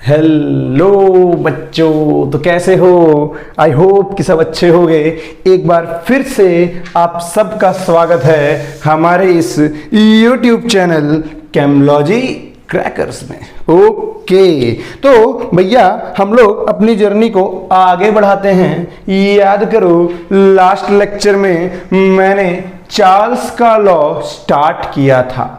Hello बच्चों, तो कैसे हो? आई होप कि सब अच्छे होंगे। एक बार फिर से आप सबका स्वागत है हमारे इस YouTube चैनल केमलॉजी क्रैकर्स में। ओके, तो भैया हम लोग अपनी जर्नी को आगे बढ़ाते हैं। याद करो, लास्ट लेक्चर में मैंने चार्ल्स का लॉ स्टार्ट किया था।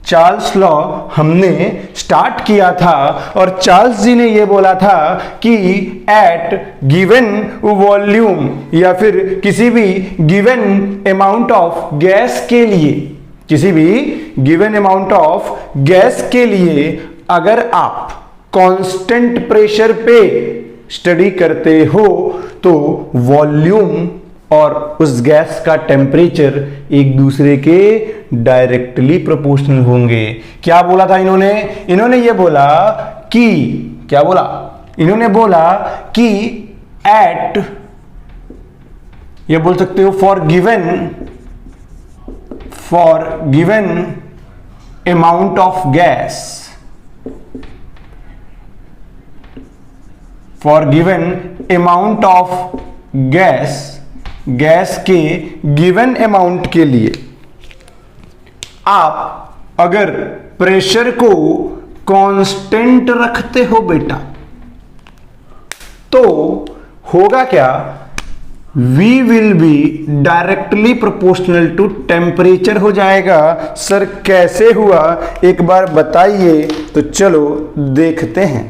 चार्ल्स लॉ हमने स्टार्ट किया था और चार्ल्स जी ने यह बोला था कि एट गिवन वॉल्यूम या फिर किसी भी गिवन अमाउंट ऑफ गैस के लिए, किसी भी गिवन अमाउंट ऑफ गैस के लिए अगर आप कांस्टेंट प्रेशर पे स्टडी करते हो तो वॉल्यूम और उस गैस का टेम्परेचर एक दूसरे के डायरेक्टली प्रोपोर्शनल होंगे। क्या बोला था इन्होंने ये बोला कि, क्या बोला इन्होंने? बोला कि एट, ये बोल सकते हो for given amount of gas, for given amount of gas के गिवन अमाउंट के लिए आप अगर प्रेशर को कांस्टेंट रखते हो बेटा, तो होगा क्या? V will be directly proportional to temperature हो जाएगा। सर कैसे हुआ, एक बार बताइए। तो चलो देखते हैं।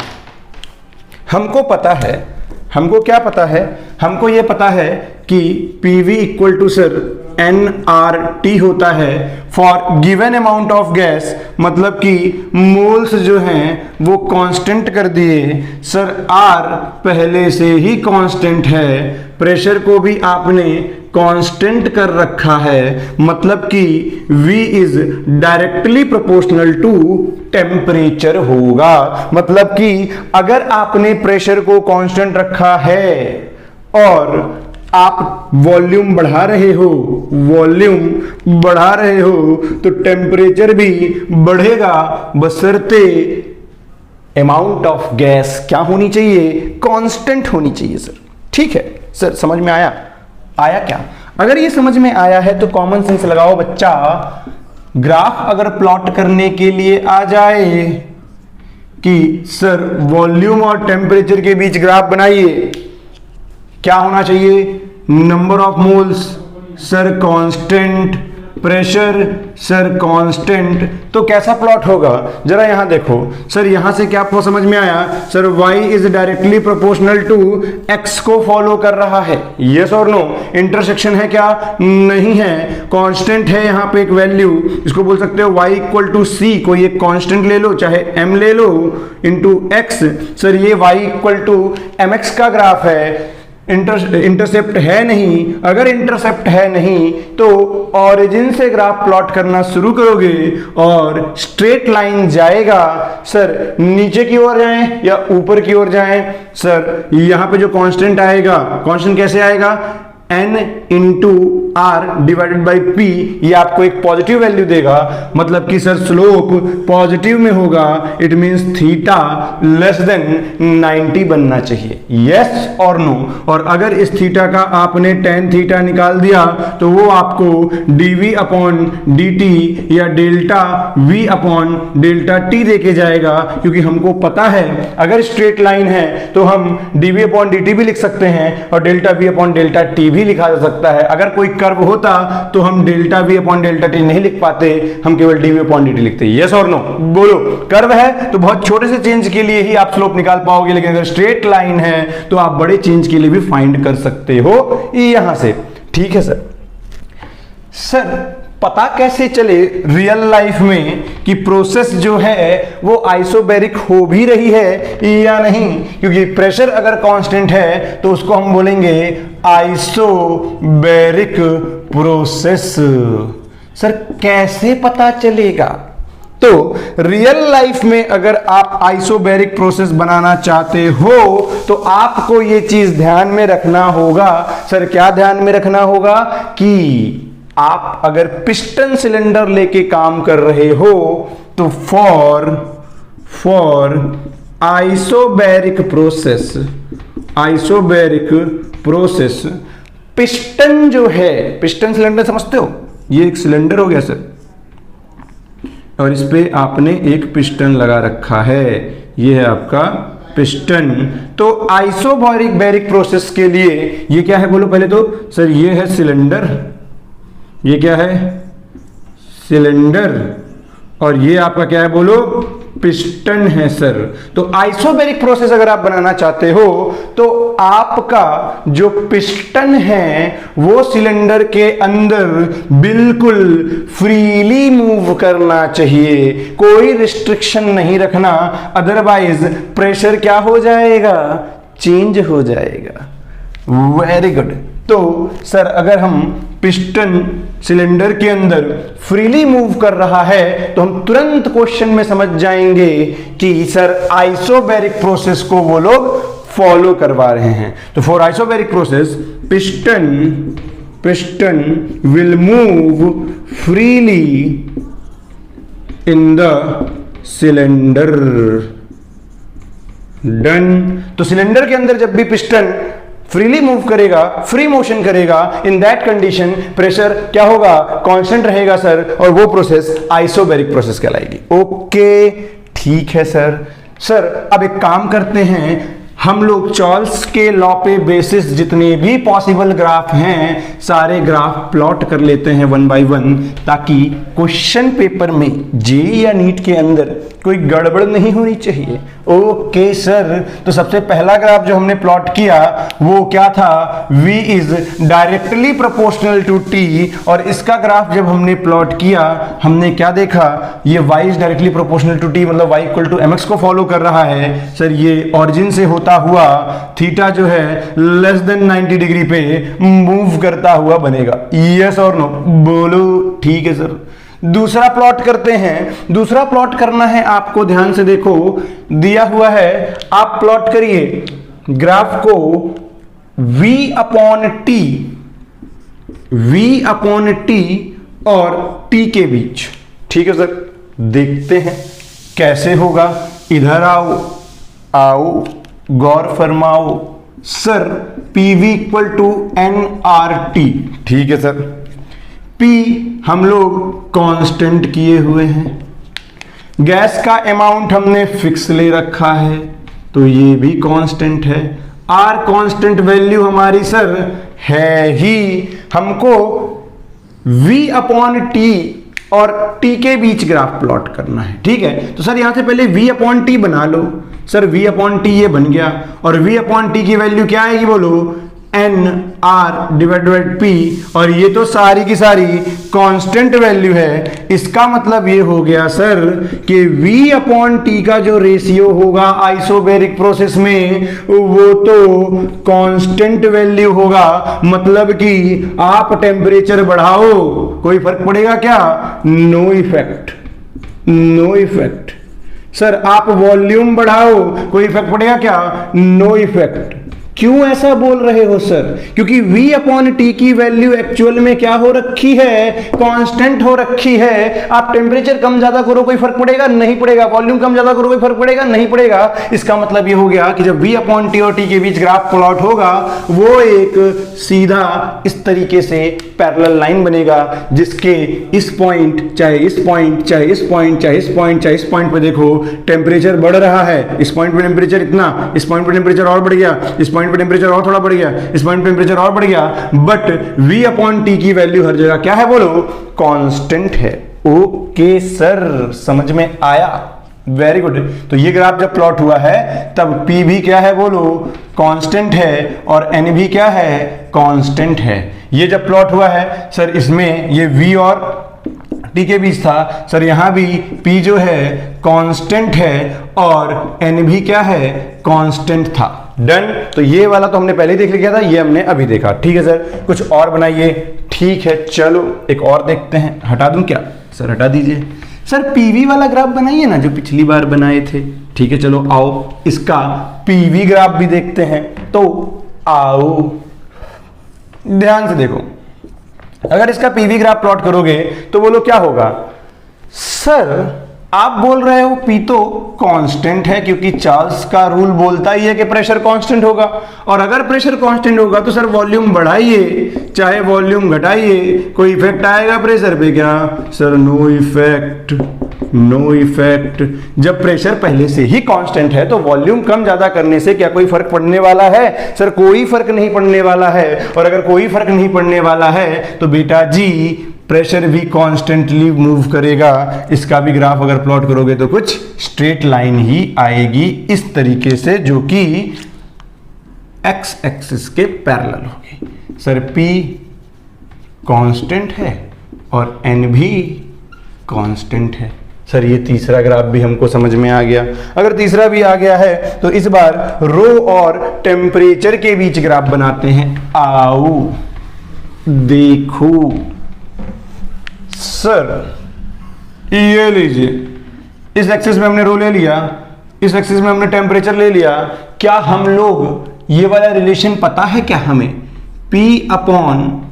हमको पता है, हमको क्या पता है? हमको ये पता है कि PV equal to sir nRT होता है for given amount of gas, मतलब कि मोल्स जो हैं वो कांस्टेंट कर दिए। सर R पहले से ही कांस्टेंट है, प्रेशर को भी आपने कांस्टेंट कर रखा है, मतलब कि V is directly proportional to temperature होगा। मतलब कि अगर आपने प्रेशर को कांस्टेंट रखा है और आप वॉल्यूम बढ़ा रहे हो, तो टेम्परेचर भी बढ़ेगा, बशर्ते अमाउंट ऑफ गैस क्या होनी चाहिए? कांस्टेंट होनी चाहिए। सर ठीक है सर, समझ में आया क्या? अगर ये समझ में आया है तो कॉमन सेंस लगाओ बच्चा। ग्राफ अगर प्लॉट करने के लिए आ जाए कि सर वॉल्यूम और टेम्परेचर के बीच ग्राफ बनाइए, क्या होना चाहिए? Number of moles sir constant, pressure sir constant. तो कैसा प्लॉट होगा जरा यहां देखो। सर यहां से क्या आपको समझ में आया? Sir y is directly proportional to x को फॉलो कर रहा है। यस और नो? इंटरसेक्शन है क्या? नहीं है, कांस्टेंट है यहां पे एक वैल्यू, इसको बोल सकते हो y इक्वल टू c। कोई एक कांस्टेंट ले लो, चाहे m ले लो, इंटू x। सर ये y इक्वल टू mx का ग्राफ है। इंटरसेप्ट है नहीं। अगर इंटरसेप्ट है नहीं तो ओरिजिन से ग्राफ प्लॉट करना शुरू करोगे और स्ट्रेट लाइन जाएगा। सर नीचे की ओर जाएं या ऊपर की ओर जाएं? सर यहां पे जो कांस्टेंट आएगा, कांस्टेंट कैसे आएगा? n into R divided by P, ये आपको एक पॉजिटिव वैल्यू देगा, मतलब कि सर स्लोप पॉजिटिव में होगा। It means theta less than 90 बनना चाहिए। यस और नो? और अगर इस थीटा का आपने टेन थीटा निकाल दिया तो वो आपको dv अपॉन dt या delta v upon delta t देके जाएगा, क्योंकि हमको पता है अगर स्ट्रेट लाइन है तो हम dv अपॉन dt भी लिख सकते हैं और delta v upon delta t भी लिखा जा सकता है। अगर कोई कर्व होता तो हम delta v upon delta t नहीं लिख पाते, हम केवल dv अपॉन dt लिखते। यस और नो? बोलो। कर्व है तो बहुत छोटे से चेंज के लिए ही आप स्लोप निकाल पाओगे, लेकिन अगर स्ट्रेट लाइन है तो आप बड़े चेंज के लिए भी फाइंड कर सकते हो यहां से। ठीक है सर। सर पता कैसे चले रियल लाइफ में कि प्रोसेस जो है वो आइसोबैरिक हो भी रही है या नहीं? क्योंकि प्रेशर अगर कांस्टेंट है तो उसको हम बोलेंगे आइसोबैरिक प्रोसेस। सर कैसे पता चलेगा? तो रियल लाइफ में अगर आप आइसोबैरिक प्रोसेस बनाना चाहते हो तो आपको ये चीज ध्यान में रखना होगा। सर क्या ध्यान में रखना होगा? कि आप अगर पिस्टन सिलेंडर लेके काम कर रहे हो तो फॉर आइसोबैरिक प्रोसेस पिस्टन जो है, पिस्टन सिलेंडर समझते हो, ये एक सिलेंडर हो गया सर, और इस पे आपने एक पिस्टन लगा रखा है, ये है आपका पिस्टन। तो आइसोबैरिक प्रोसेस के लिए ये क्या है बोलो पहले तो सर, ये है सिलेंडर, ये क्या है सिलेंडर, और ये आपका क्या है बोलो पिस्टन है सर। तो आइसोबैरिक प्रोसेस अगर आप बनाना चाहते हो तो आपका जो पिस्टन है वो सिलेंडर के अंदर बिल्कुल फ्रीली मूव करना चाहिए, कोई रिस्ट्रिक्शन नहीं रखना, अदरवाइज प्रेशर क्या हो जाएगा, चेंज हो जाएगा। Very good. तो सर अगर हम पिस्टन सिलेंडर के अंदर फ्रीली मूव कर रहा है तो हम तुरंत क्वेश्चन में समझ जाएंगे कि सर आइसोबैरिक प्रोसेस को वो लोग फॉलो करवा रहे हैं। तो for isobaric process piston will move freely in the cylinder. Done. तो सिलेंडर के अंदर जब भी पिस्टन फ्रीली मूव करेगा, फ्री मोशन करेगा, इन दैट कंडीशन प्रेशर क्या होगा, कांस्टेंट रहेगा सर, और वो प्रोसेस आइसोबैरिक प्रोसेस कहलाएगी। ओके ठीक है सर। सर अब एक काम करते हैं, हम लोग चार्ल्स के लॉ पे बेसिस जितने भी पॉसिबल ग्राफ हैं सारे ग्राफ प्लॉट कर लेते हैं वन बाय वन, ताकि क्वेश्चन पेपर में जे या नीट के अंदर कोई गड़बड़ नहीं होनी चाहिए। Okay sir. तो सबसे पहला ग्राफ जो हमने प्लॉट किया वो क्या था, V is directly proportional to T, और इसका ग्राफ जब हमने प्लॉट किया हमने क्या देखा, ये Y is directly proportional to T मतलब Y इक्वल टू mx को फॉलो कर रहा है सर। ये ऑरिजिन से होता हुआ थीटा जो है लेस देन 90 डिग्री पे मूव करता हुआ बनेगा। यस और नो बोलो। ठीक है सर। दूसरा प्लॉट करते हैं। दूसरा प्लॉट करना है आपको, ध्यान से देखो, दिया हुआ है, आप प्लॉट करिए ग्राफ को V अपॉन T और T के बीच। ठीक है सर, देखते हैं कैसे होगा। इधर आओ गौर फरमाओ sir, PV equal to nRT। ठीक है सर। P हम लोग कांस्टेंट किए हुए हैं, गैस का अमाउंट हमने फिक्स ले रखा है तो ये भी कांस्टेंट है। R कांस्टेंट वैल्यू हमारी सर है ही, हमको V अपॉन T और T के बीच ग्राफ प्लॉट करना है। ठीक है, तो सर यहां से पहले V अपॉन T बना लो। सर V अपॉन T ये बन गया, और V अपॉन T की वैल्यू क्या आएगी बोलो, NR डिवाइडेड बाय P, और ये तो सारी की सारी कांस्टेंट वैल्यू है। इसका मतलब ये हो गया सर कि V अपॉन T का जो रेशियो होगा आइसोबैरिक प्रोसेस में वो तो कांस्टेंट वैल्यू होगा, मतलब कि आप टेम्परेचर बढ़ाओ कोई फर्क पड़ेगा क्या, no effect, no effect. Sir आप वॉल्यूम बढ़ाओ कोई इफेक्ट पड़ेगा क्या, नो इफेक्ट। क्यों ऐसा बोल रहे हो सर, क्योंकि V अपॉन T की वैल्यू एक्चुअल में क्या हो रखी है, कांस्टेंट हो रखी है। आप टेम्परेचर कम ज्यादा करो कोई फर्क पड़ेगा नहीं पड़ेगा, वॉल्यूम कम ज्यादा करो कोई फर्क पड़ेगा नहीं पड़ेगा। इसका मतलब ये हो गया कि जब V अपॉन T और T के बीच ग्राफ प्लॉट होगा वो एक सीधा इस तरीके से पैरेलल लाइन बनेगा, जिसके इस पॉइंट चाहे इस पॉइंट चाहे इस पॉइंट चाहे इस पॉइंट चाहे इस पॉइंट पे देखो टेम्परेचर बढ़ रहा है। इस पॉइंट पे टेम्परेचर इतना, इस पॉइंट पे टेम्परेचर और बढ़ गया, इस पॉइंट पे टेम्परेचर और थोड़ा बढ़ गया, इस पॉइंट पे टेम्परेचर और बढ़ गया, बट V अपॉन T की वैल्यू हर जगह क्या है बोलो, कांस्टेंट है। ओके सर, समझ में आया, वेरी गुड। तो ये ग्राफ जब प्लॉट हुआ है तब P भी क्या है बोलो, कांस्टेंट है, और N भी क्या है, कांस्टेंट है। ये जब प्लॉट हुआ है सर, इसमें ये V और T के बीच था सर, यहां भी P जो है कांस्टेंट है और N भी क्या है, कांस्टेंट था। डन। तो ये वाला तो हमने पहले ही देख लिया था, ये हमने अभी देखा। ठीक है सर, कुछ और बनाइए। ठीक है, चलो एक और देखते हैं। हटा दूं क्या सर, हटा दीजिए। सर PV वाला ग्राफ बनाइए ना जो पिछली बार बनाए थे। ठीक है, चलो आओ इसका PV ग्राफ भी देखते हैं। तो आओ ध्यान से देखो, अगर इसका PV ग्राफ प्लॉट करोगे तो बोलो क्या होगा सर, आप बोल रहे हो पी तो कांस्टेंट है, क्योंकि चार्ल्स का रूल बोलता ही है कि प्रेशर कांस्टेंट होगा, और अगर प्रेशर कांस्टेंट होगा तो सर वॉल्यूम बढ़ाइए चाहे वॉल्यूम घटाइए, कोई इफेक्ट आएगा प्रेशर पे क्या? Sir no effect, no effect. जब प्रेशर पहले से ही कांस्टेंट है तो वॉल्यूम कम ज्यादा करने से क्या कोई फर्क पड़ने वाला है? सर कोई फर्क नहीं पड़ने वाला है, और अगर कोई फर्क नहीं पड़ने वाला है तो बेटा जी प्रेशर भी कॉन्स्टेंटली मूव करेगा। इसका भी ग्राफ अगर प्लॉट करोगे तो कुछ स्ट्रेट लाइन ही आएगी इस तरीके से, जो कि एक्स एक्सिस के पैरेलल होगी। सर P कांस्टेंट है और N भी कांस्टेंट है। सर ये तीसरा ग्राफ भी हमको समझ में आ गया। अगर तीसरा भी आ गया है तो इस बार रो और टेम्परेचर के बीच ग्राफ बनाते हैं। आओ देखो सर, ये लीजिए, इस एक्सिस में हमने रो ले लिया, इस एक्सिस में हमने टेम्परेचर ले लिया। क्या हम लोग ये वाला रिलेशन पता है क्या हमें? P upon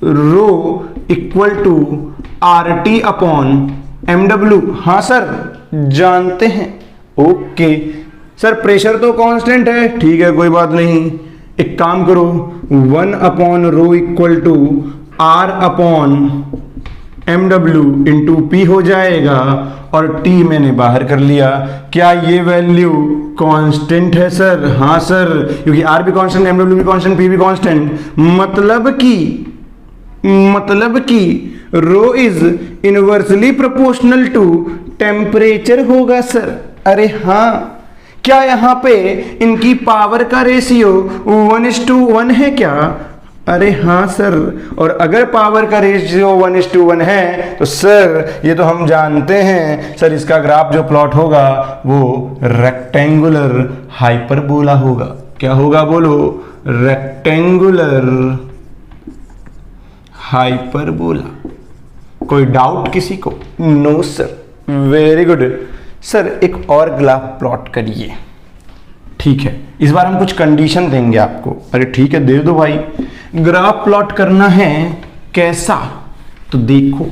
rho equal to RT upon MW। हाँ सर जानते हैं। ओके सर प्रेशर तो कांस्टेंट है, ठीक है कोई बात नहीं। एक काम करो, 1 upon rho equal to R upon MW into P हो जाएगा, और T मैंने बाहर कर लिया। क्या ये वैल्यू कांस्टेंट है सर? हाँ सर, क्योंकि R भी कांस्टेंट, MW भी कांस्टेंट, P भी कांस्टेंट। मतलब कि rho is inversely proportional to temperature होगा सर। अरे हाँ, क्या यहाँ पे इनकी पावर का रेशियो 1:1 है क्या? अरे हाँ सर, और अगर पावर का रेशियो 1:1 है तो सर ये तो हम जानते हैं सर, इसका ग्राफ जो प्लॉट होगा वो रेक्टेंगुलर हाइपरबोला होगा। क्या होगा बोलो? Rectangular hyperbola. कोई डाउट किसी को? No sir, very good. Sir एक और ग्राफ प्लॉट करिए। ठीक है, इस बार हम कुछ कंडीशन देंगे आपको। अरे ठीक है दे दो भाई। ग्राफ प्लॉट करना है कैसा? तो देखो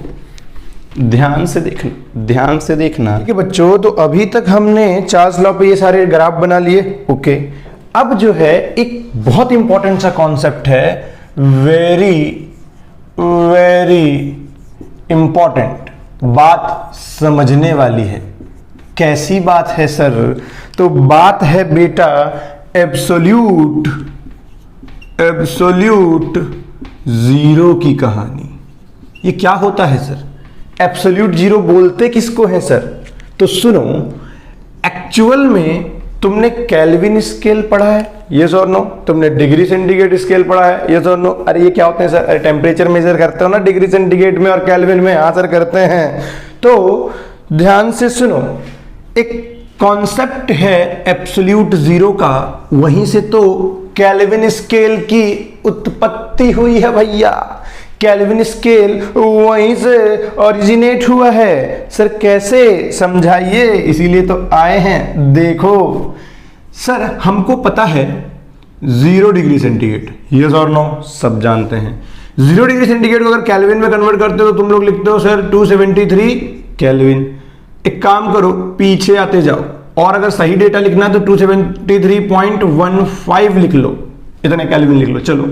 ध्यान से देखना, ध्यान से देखना। ठीक है बच्चों, तो अभी तक हमने चार्ल्स लॉ पे ये सारे ग्राफ बना लिए। ओके, अब जो है एक बहुत इंपॉर्टेंट सा कॉन्सेप्ट है, वेरी वेरी इंपॉर्टेंट बात समझने वाली है। कैसी बात है सर? तो बात है बेटा एब्सोल्यूट जीरो की कहानी। ये क्या होता है सर? एब्सोल्यूट जीरो बोलते किसको है सर? तो सुनो, एक्चुअल में तुमने केल्विन स्केल पढ़ा है, यस और नो? तुमने डिग्री सेंटीग्रेड स्केल पढ़ा है, यस और नो? अरे ये क्या होते हैं सर? अरे टेम्परेचर मेजर करते हो ना डिग्री सेंटीग्रेड में और केल्विन में। हाँ सर करते हैं। तो ध्यान से सुनो, एक कॉन्सेप्ट है एब्सोल्यूट जीरो का, वहीं से तो केल्विन स्केल की उत्पत्ति हुई है भैया। केल्विन स्केल वहीं से ओरिजिनेट हुआ है। सर कैसे? समझाइए, इसीलिए तो आए हैं। देखो सर, हमको पता है 0 डिग्री सेंटीग्रेड, यस और नो? सब जानते हैं। 0 डिग्री सेंटीग्रेड को अगर केल्विन में कन्वर्ट करते हो तो तुम लोग लिखते हो सर 273 केल्विन। एक काम करो, पीछे आते जाओ, और अगर सही डेटा लिखना है तो 273.15 लिख लो, इतने केल्विन लिख लो। चलो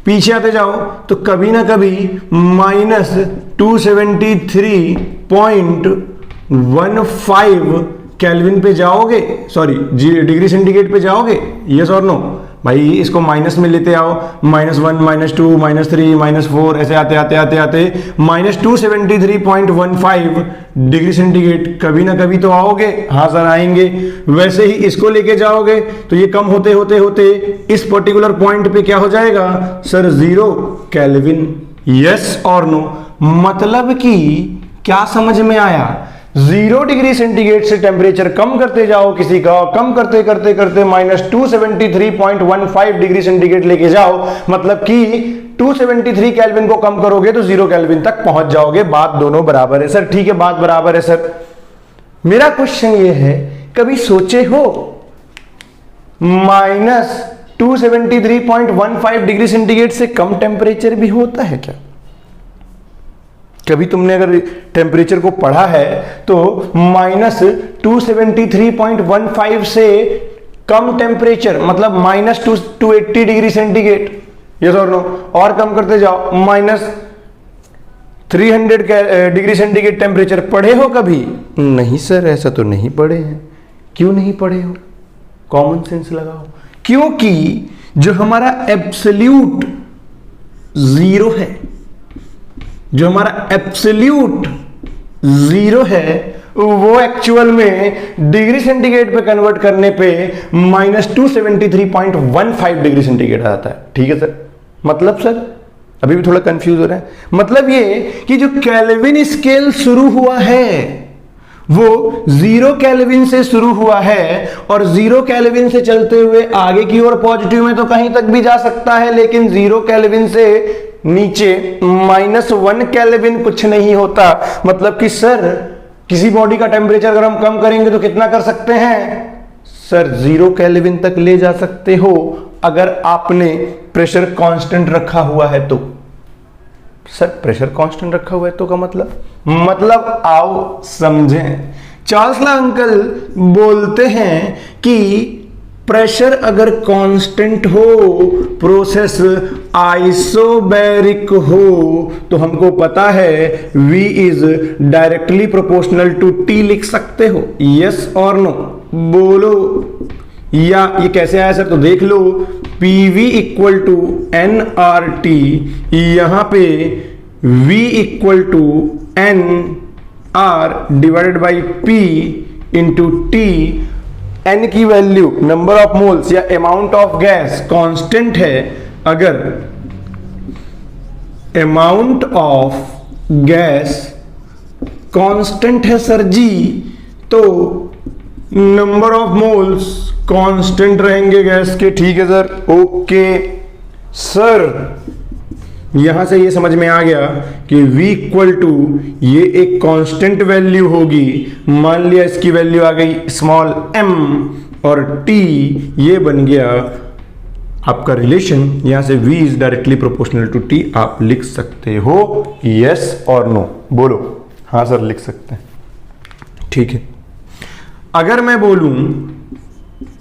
पीछे आते जाओ तो कभी ना कभी -273.15 केल्विन पे जाओगे, सॉरी डिग्री सेंटीग्रेड पे जाओगे, यस और नो? भाई इसको माइनस में लेते आओ, -1 -2 -3 -4 ऐसे आते आते आते आते -273.15 डिग्री सेंटीग्रेड कभी ना कभी तो आओगे। हाँ सर आएंगे। वैसे ही इसको लेके जाओगे तो ये कम होते होते होते इस पर्टिकुलर पॉइंट पे क्या हो जाएगा सर? 0 केल्विन, यस और नो? मतलब कि क्या समझ में आया? 0 डिग्री सेंटीग्रेड से टेम्परेचर कम करते जाओ किसी का, कम करते करते करते -273.15 डिग्री सेंटीग्रेड लेके जाओ, मतलब कि 273 केल्विन को कम करोगे तो 0 केल्विन तक पहुंच जाओगे। बात दोनों बराबर है सर। ठीक है, बात बराबर है सर। मेरा क्वेश्चन ये है, कभी सोचे हो -273.15 डिग्री सेंटीग्रेड से कम टेम्परेचर भी होता है क्या? कभी तुमने अगर टेम्परेचर को पढ़ा है तो -273.15 से कम टेम्परेचर मतलब -280 डिग्री सेंटीग्रेड, यस और नो, और कम करते जाओ -300 डिग्री सेंटीग्रेड टेम्परेचर। पढ़े हो कभी? नहीं सर, ऐसा तो नहीं पढ़े हैं। क्यों नहीं पढ़े हो? कॉमन सेंस लगाओ। क्योंकि जो हमारा एब्सोल्यूट जीरो है, जो हमारा एब्सोल्यूट जीरो है, वो एक्चुअल में डिग्री सेंटीग्रेड पे कन्वर्ट करने पे -273.15 डिग्री सेंटीग्रेड आता है। ठीक है सर? मतलब सर अभी भी थोड़ा कंफ्यूज हो रहा है। मतलब ये कि जो केल्विन स्केल शुरू हुआ है वो 0 केल्विन से शुरू हुआ है और 0 केल्विन से चलते हुए आगे की ओर पॉजिटिव में तो कहीं तक भी जा सकता है, लेकिन 0 केल्विन से नीचे -1 केल्विन कुछ नहीं होता। मतलब कि सर किसी बॉडी का टेम्परेचर अगर हम कम करेंगे तो कितना कर सकते हैं? सर 0 केल्विन तक ले जा सकते हो अगर आपने प्रेशर कांस्टेंट रखा हुआ है तो। सर प्रेशर कांस्टेंट रखा हुआ है तो का मतलब आओ समझें। चार्ल्स ला अंकल बोलते हैं कि प्रेशर अगर कांस्टेंट हो, प्रोसेस आइसोबैरिक हो, तो हमको पता है V is directly proportional to T लिख सकते हो। यस और नो बोलो। या ये कैसे आया सर? तो देख लो, PV इक्वल टू nRT, यहां पे V equal to nR divided by P into T। n की वैल्यू नंबर ऑफ मोल्स या अमाउंट ऑफ गैस कांस्टेंट है। अगर अमाउंट ऑफ गैस कांस्टेंट है सर जी, तो नंबर ऑफ मोल्स कांस्टेंट रहेंगे gas के। ठीक है सर? ओके सर, यहां से ये समझ में आ गया कि V इक्वल टू ये एक कांस्टेंट वैल्यू होगी। मान लिया इसकी वैल्यू आ गई स्मॉल m और T, ये बन गया आपका रिलेशन। यहां से V is directly proportional to T आप लिख सकते हो। यस और नो बोलो। हाँ सर लिख सकते हैं। ठीक है, अगर मैं बोलूं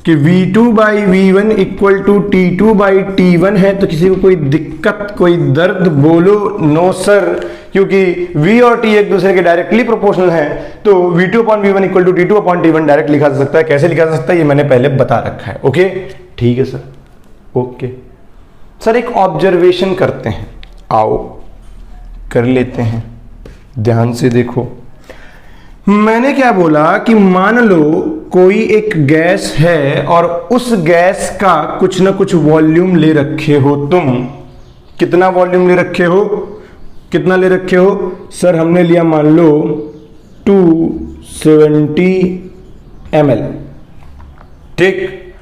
कि V2 by V1 equal to T2 by T1 है तो किसी को कोई दिक्कत, कोई दर्द? बोलो नो सर, क्योंकि V और T एक दूसरे के डायरेक्टली प्रोपोर्शनल हैं, तो V2 upon V1 equal to T2 upon T1 direct लिखा जा सकता है। कैसे लिखा जा सकता है ये मैंने पहले बता रखा है। ओके ठीक है सर। ओके सर, एक ऑब्जर्वेशन करते हैं, आओ कर लेते हैं। ध्यान से देखो, मैंने क्या बोला कि मान लो कोई एक गैस है और उस गैस का कुछ ना कुछ वॉल्यूम ले रखे हो तुम। कितना वॉल्यूम ले रखे हो? कितना ले रखे हो सर? हमने लिया मान लो 270 ml। ठीक,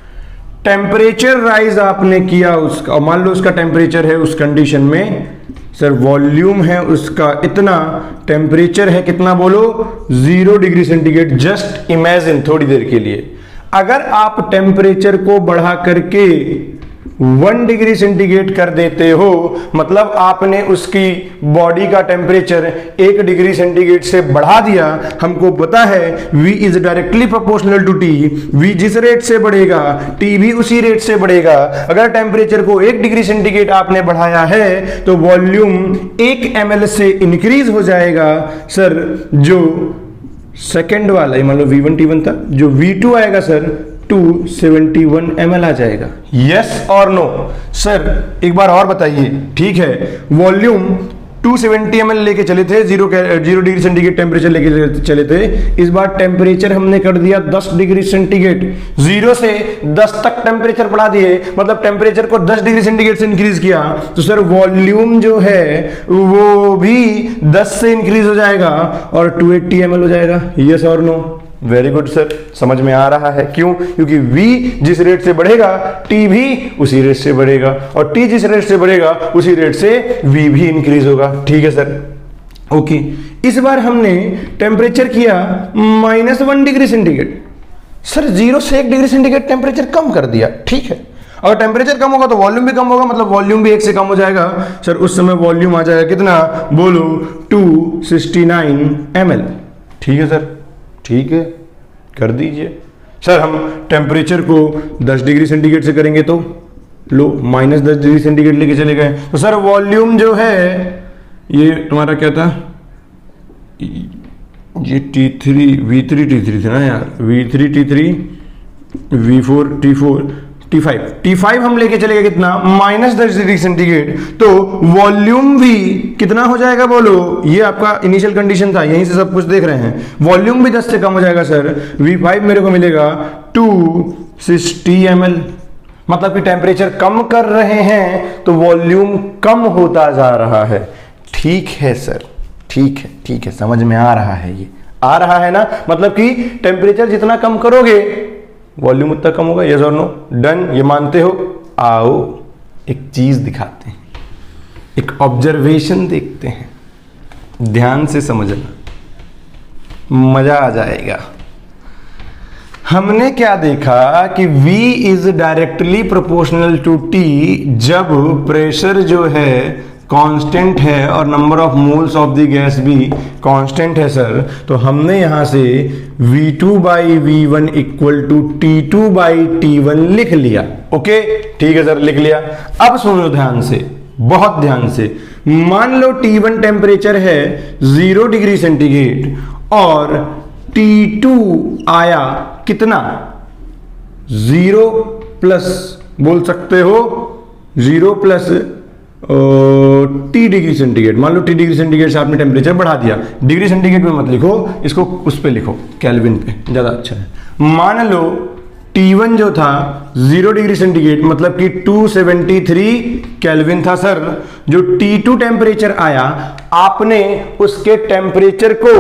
टेम्परेचर राइज आपने किया उसका, और मान लो उसका टेम्परेचर है उस कंडीशन में सर, वॉल्यूम है उसका इतना, टेम्परेचर है कितना बोलो? 0 डिग्री सेंटीग्रेड। जस्ट इमेजिन थोड़ी देर के लिए, अगर आप टेम्परेचर को बढ़ा करके 1 डिग्री सेंटीग्रेड कर देते हो, मतलब आपने उसकी बॉडी का टेम्परेचर 1 डिग्री सेंटीग्रेड से बढ़ा दिया। हमको पता है V is directly proportional to T। V जिस रेट से बढ़ेगा T भी उसी रेट से बढ़ेगा। अगर टेम्परेचर को 1 डिग्री सेंटीग्रेड आपने बढ़ाया है तो वॉल्यूम 1 ml से इंक्रीज हो जाएगा सर। जो सेकेंड वाला मान लो V1 T1 था, जो V2 आएगा सर 271 ml आ जाएगा। यस और नो सर? एक बार और बताइए। ठीक है, वॉल्यूम 270 ml लेके चले थे, 0 डिग्री सेंटीग्रेड टेम्परेचर लेके चले थे। इस बार टेम्परेचर हमने कर दिया 10 डिग्री सेंटीग्रेड, 0 से 10 तक टेम्परेचर बढ़ा दिए, मतलब टेम्परेचर को 10 डिग्री सेंटीग्रेड से इंक्रीज किया, तो सर वॉल्यूम जो है वो भी 10 से इंक्रीज हो जाएगा और 280 ml हो जाएगा। यस और नो? वेरी गुड सर, समझ में आ रहा है। क्यों? क्योंकि V जिस रेट से बढ़ेगा T भी उसी रेट से बढ़ेगा, और T जिस रेट से बढ़ेगा उसी रेट से V भी इंक्रीज होगा। ठीक है सर? ओके, इस बार हमने टेम्परेचर किया -1 डिग्री सेंटीग्रेड। सर 0 से 1 डिग्री सेंटीग्रेड टेम्परेचर कम कर दिया। ठीक है, और टेम्परेचर कम होगा तो वॉल्यूम भी कम होगा, मतलब वॉल्यूम भी 1 से कम हो जाएगा। सर उस समय वॉल्यूम आ जाएगा कितना, बोलो 269 ml। ठीक है सर, ठीक है, कर दीजिए। सर हम टेम्परेचर को 10 डिग्री सेंटीग्रेड से करेंगे तो लो -10 डिग्री सेंटीग्रेड लेके चले गए, तो सर वॉल्यूम जो है ये तुम्हारा क्या था, ये T3 V3 T3 था ना यार, V3 T3 V4 T4 T5 हम लेके चले गए कितना, -10 डिग्री सेंटीग्रेड, तो वॉल्यूम भी कितना हो जाएगा बोलो, ये आपका इनिशियल कंडीशन था, यहीं से सब कुछ देख रहे हैं, वॉल्यूम भी 10 से कम हो जाएगा सर। V5 मेरे को मिलेगा 260 ml, मतलब कि टेम्परेचर कम कर रहे हैं तो वॉल्यूम कम होता जा रहा है। ठीक है सर, ठीक है, ठीक है, समझ में आ रहा है, ये आ रहा है ना, मतलब कि टेम्परेचर जितना कम करोगे वॉल्यूम उतना कम होगा। यस और नो, डन, ये मानते हो। आओ एक चीज दिखाते हैं, एक ऑब्जर्वेशन देखते हैं, ध्यान से समझना, मजा आ जाएगा। हमने क्या देखा कि V is directly proportional to T जब प्रेशर जो है कांस्टेंट है और number of moles of the gas भी कांस्टेंट है सर, तो हमने यहां से V2 by V1 equal to T2 by T1 लिख लिया। ओके, ठीक है सर, लिख लिया। अब सुनो ध्यान से, बहुत ध्यान से, मान लो T1 टेम्परेचर है 0 डिग्री सेंटीग्रेड और T2 आया कितना, 0 प्लस, बोल सकते हो 0 प्लस T डिग्री सेंटीग्रेड। मान लो T डिग्री सेंटीग्रेड से आपने टेम्परेचर बढ़ा दिया, डिग्री सेंटीग्रेड में मत लिखो, इसको उस पे लिखो, केल्विन पे, ज्यादा अच्छा है। मान लो T1 जो था 0 डिग्री सेंटीग्रेड, मतलब कि 273 केल्विन था सर। जो T2 टेम्परेचर आया, आपने उसके टेम्परेचर को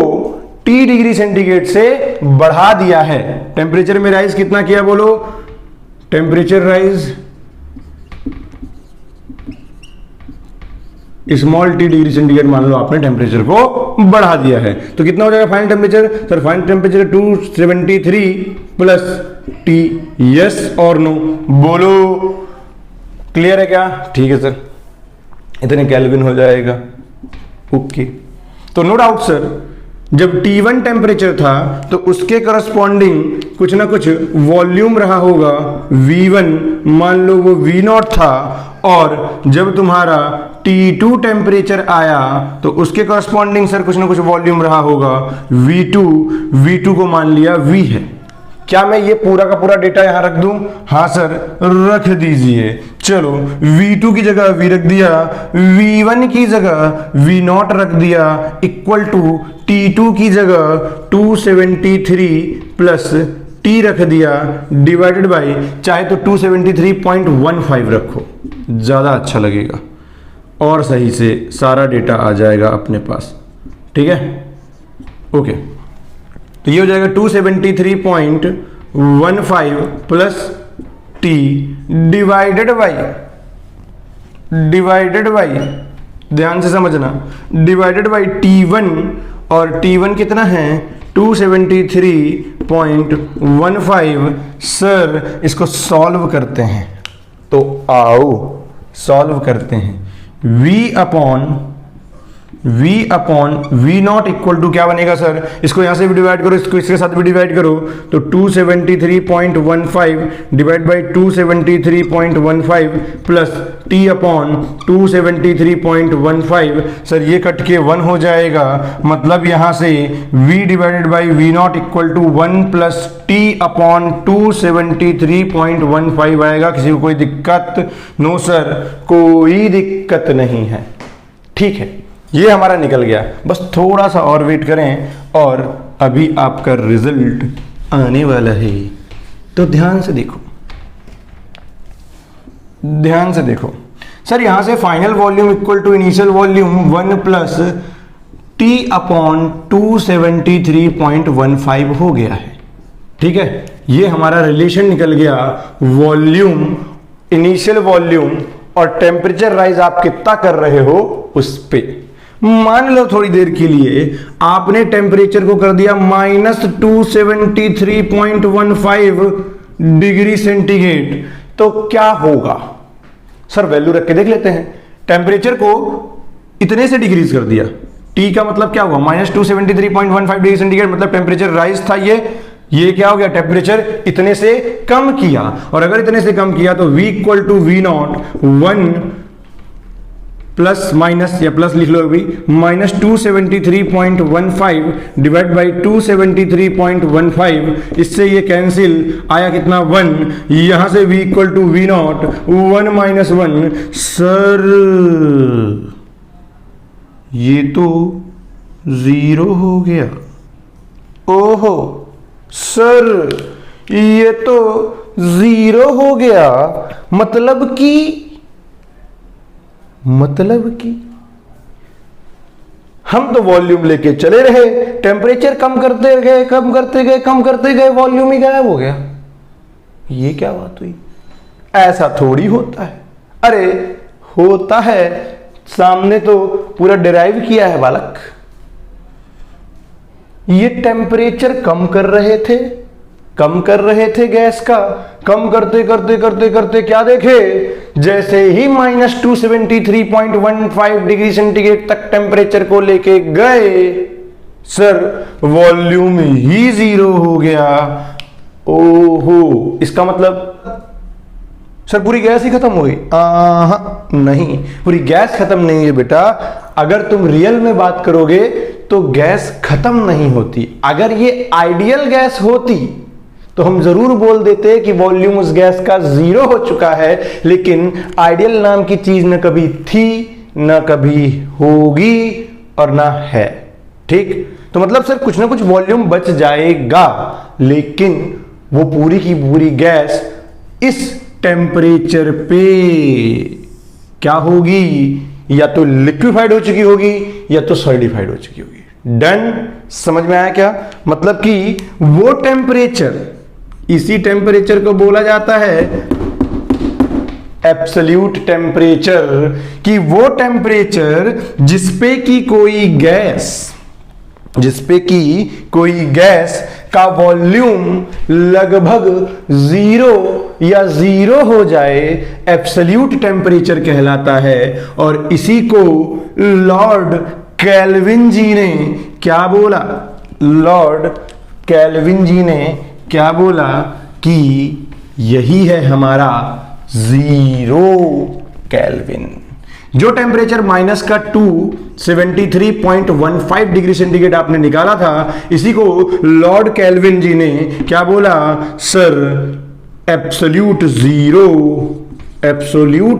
T डिग्री सेंटीग्रेड से बढ़ा दिया है। टेम्परेचर में राइज कितना किया बोलो, temperature rise small T degree centigrade मान लो आपने टेम्परेचर को बढ़ा दिया है, तो कितना हो जाएगा final temperature, sir final temperature 273 plus T। Yes और नो, बोलो क्लियर है क्या? ठीक है सर, इतने केल्विन हो जाएगा। ओके, तो नो डाउट सर, जब T1 टेम्परेचर था तो उसके करस्पॉन्डिंग कुछ ना कुछ वॉल्यूम रहा होगा, V1 मान लो वो V0 था, और जब तुम्हारा T2 टेम्परेचर आया तो उसके करस्पॉन्डिंग सर कुछ ना कुछ वॉल्यूम रहा होगा, V2 को मान लिया V है। क्या मैं ये पूरा का पूरा डेटा यहां रख दूं? हाँ सर, रख दीजिए। चलो, V2 की जगह V रख दिया, V1 की जगह V0 रख दिया, इक्वल टू T2 की जगह 273 प्लस T रख दिया, डिवाइडेड बाई, चाहे तो 273.15 रखो, ज्यादा अच्छा लगेगा और सही से सारा डेटा आ जाएगा अपने पास। ठीक है, ओके, तो ये हो जाएगा 273.15 प्लस T डिवाइडेड बाई, ध्यान से समझना, डिवाइडेड बाई T1, और T1 कितना है 273.15। सर इसको सॉल्व करते हैं, तो आओ सॉल्व करते हैं। V upon V0 equal to क्या बनेगा सर, इसको यहां से भी डिवाइड करो, इसको इसके साथ भी डिवाइड करो, तो 273.15 divide by 273.15 plus T upon 273.15। Sir ये कट के 1 हो जाएगा, मतलब यहां से V divided by V0 equal to 1 plus T upon 273.15 आएगा। किसी को कोई दिक्कत? नो सर, कोई दिक्कत नहीं है। ठीक है, ये हमारा निकल गया, बस थोड़ा सा और वेट करें और अभी आपका रिजल्ट आने वाला है। तो ध्यान से देखो, ध्यान से देखो सर, यहां से final volume equal to initial volume 1 plus T upon 273.15 हो गया है। ठीक है, ये हमारा रिलेशन निकल गया वॉल्यूम, इनिशियल वॉल्यूम और टेम्परेचर राइज आप कितना कर रहे हो उस पे। मान लो थोड़ी देर के लिए आपने टेम्परेचर को कर दिया -273.15 डिग्री सेंटीग्रेड, तो क्या होगा सर? वैल्यू रख के देख लेते हैं। टेम्परेचर को इतने से डिक्रीज कर दिया, T का मतलब क्या हुआ? -273.15 डिग्री सेंटीग्रेड, मतलब टेम्परेचर राइज था। ये क्या हो गया? टेम्परेचर इतने से कम किया। और अगर इतने से कम किया तो V equal to V0 1 plus minus, या प्लस लिख लो अभी, -273.15 डिवाइड बाई 273.15, इससे ये कैंसिल आया कितना? 1। यहां से V equal to V0 1 minus 1। Sir ये तो 0 हो गया। ओहो सर ये तो 0 हो गया, मतलब कि हम तो वॉल्यूम लेके चले रहे, टेम्परेचर कम करते गए, वॉल्यूम ही गायब हो गया। ये क्या बात हुई? ऐसा थोड़ी होता है। अरे होता है, सामने तो पूरा डिराइव किया है बालक। ये टेम्परेचर कम कर रहे थे गैस का, कम करते क्या देखे? जैसे ही -273.15 डिग्री सेंटीग्रेड तक टेम्परेचर को लेके गए, सर वॉल्यूम ही 0 हो गया। ओहो, इसका मतलब सर पूरी गैस ही खत्म हो गई? नहीं, पूरी गैस खत्म नहीं है बेटा। अगर तुम रियल में बात करोगे तो गैस खत्म नहीं होती। अगर ये आइडियल गैस होती तो हम जरूर बोल देते कि वॉल्यूम उस गैस का 0 हो चुका है, लेकिन आइडियल नाम की चीज न कभी थी, न कभी होगी और ना है। ठीक, तो मतलब सर कुछ ना कुछ वॉल्यूम बच जाएगा, लेकिन वो पूरी की पूरी गैस इस टेम्परेचर पे क्या होगी? या तो लिक्विफाइड हो चुकी होगी या तो सॉलिडिफाइड हो चुकी होगी। डन? समझ में आया क्या? मतलब कि वो टेम्परेचर, इसी टेम्परेचर को बोला जाता है एब्सोल्यूट टेम्परेचर, कि वो टेम्परेचर जिसपे कि कोई गैस का वॉल्यूम लगभग 0 या 0 हो जाए, एब्सोल्यूट टेम्परेचर कहलाता है। और इसी को लॉर्ड केल्विन जी ने क्या बोला? लॉर्ड केल्विन जी ने क्या बोला कि यही है हमारा 0 केल्विन। जो टेम्परेचर माइनस का 273.15 डिग्री सेंटीग्रेड आपने निकाला था, इसी को लॉर्ड केल्विन जी ने क्या बोला? सर एब्सोल्यूट